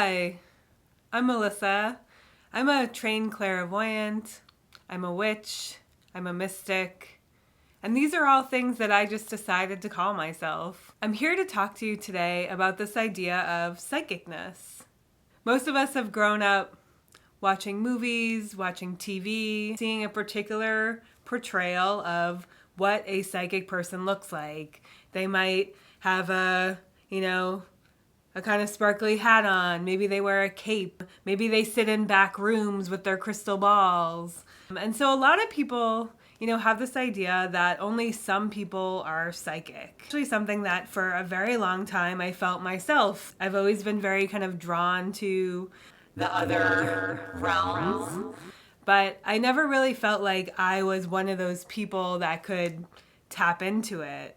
Hi, I'm Melissa. I'm a trained clairvoyant. I'm a witch. I'm a mystic. And these are all things that I just decided to call myself. I'm here to talk to you today about this idea of psychic-ness. Most of us have grown up watching movies, watching TV, seeing a particular portrayal of what a psychic person looks like. They might have a kind of sparkly hat on. Maybe they wear a cape. Maybe they sit in back rooms with their crystal balls. And so a lot of people, have this idea that only some people are psychic. Actually, something that for a very long time I felt myself. I've always been very kind of drawn to the other realms, but I never really felt like I was one of those people that could tap into it.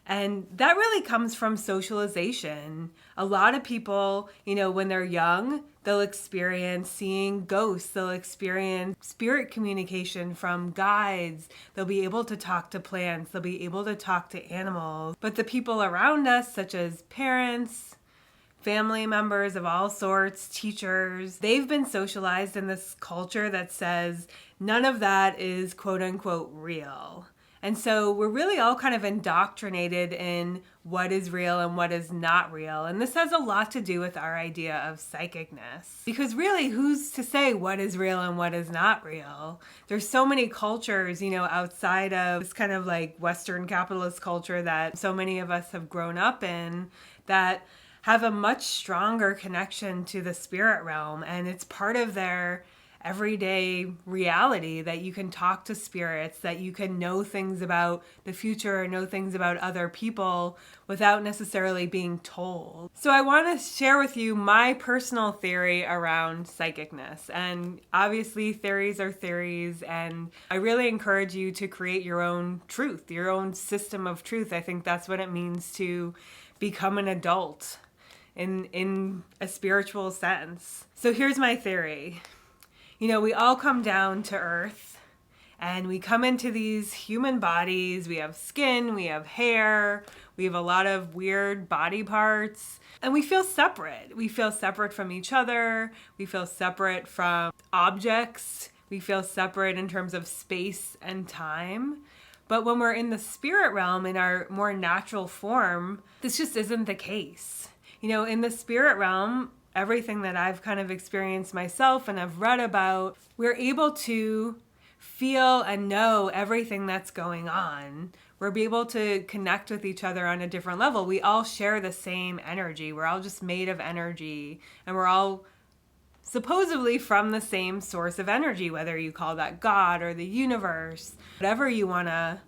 And that really comes from socialization. A lot of people, when they're young, they'll experience seeing ghosts. They'll experience spirit communication from guides. They'll be able to talk to plants. They'll be able to talk to animals. But the people around us, such as parents, family members of all sorts, teachers, they've been socialized in this culture that says none of that is quote unquote real. And so we're really all kind of indoctrinated in what is real and what is not real. And this has a lot to do with our idea of psychic-ness. Because really, who's to say what is real and what is not real? There's so many cultures, outside of this kind of like Western capitalist culture that so many of us have grown up in that have a much stronger connection to the spirit realm. And it's part of their everyday reality that you can talk to spirits, that you can know things about the future or know things about other people without necessarily being told. So I want to share with you my personal theory around psychic-ness. And obviously theories are theories, and I really encourage you to create your own truth, your own system of truth. I think that's what it means to become an adult in a spiritual sense. So here's my theory. We all come down to earth and we come into these human bodies. We have skin, we have hair, we have a lot of weird body parts, and we feel separate. We feel separate from each other. We feel separate from objects. We feel separate in terms of space and time. But when we're in the spirit realm, in our more natural form, this just isn't the case. In the spirit realm, everything that I've kind of experienced myself and I've read about, we're able to feel and know everything that's going on. We're able to connect with each other on a different level. We all share the same energy. We're all just made of energy, and we're all supposedly from the same source of energy, whether you call that God or the universe, however you want to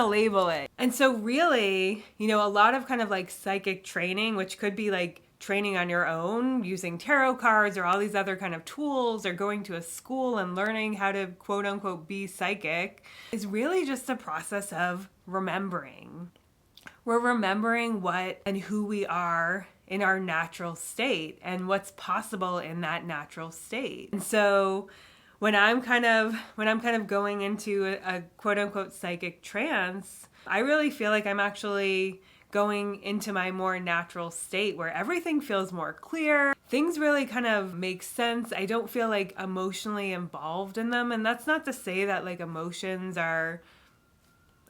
label it. And so really, a lot of kind of like psychic training, which could be like training on your own using tarot cards or all these other kind of tools, or going to a school and learning how to quote unquote be psychic, is really just a process of remembering. We're remembering what and who we are in our natural state and what's possible in that natural state. And so when I'm kind of going into a quote unquote psychic trance, I really feel like I'm actually going into my more natural state where everything feels more clear. Things really kind of make sense. I don't feel like emotionally involved in them. And that's not to say that like emotions are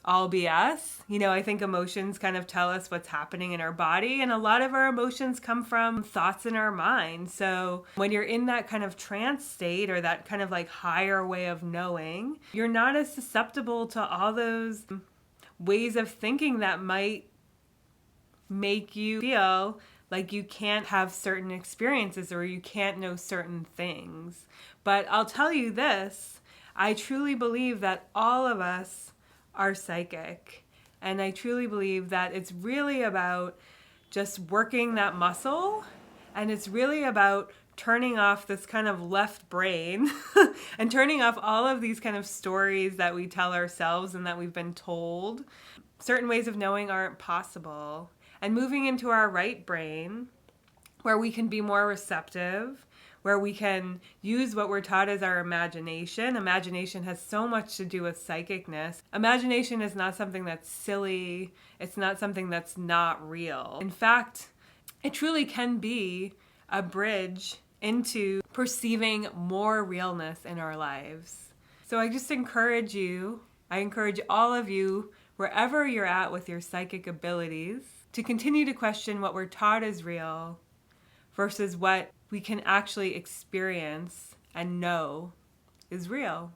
all BS. I think emotions kind of tell us what's happening in our body, and a lot of our emotions come from thoughts in our mind. So when you're in that kind of trance state, or that kind of like higher way of knowing, you're not as susceptible to all those ways of thinking that might make you feel like you can't have certain experiences or you can't know certain things. But I'll tell you this, I truly believe that all of us are psychic. And I truly believe that it's really about just working that muscle, and it's really about turning off this kind of left brain and turning off all of these kind of stories that we tell ourselves and that we've been told. Certain ways of knowing aren't possible. And moving into our right brain, where we can be more receptive, where we can use what we're taught as our imagination. Imagination has so much to do with psychic-ness. Imagination is not something that's silly. It's not something that's not real. In fact, it truly can be a bridge into perceiving more realness in our lives. So I just encourage you, I encourage all of you, wherever you're at with your psychic abilities, to continue to question what we're taught is real versus what we can actually experience and know is real.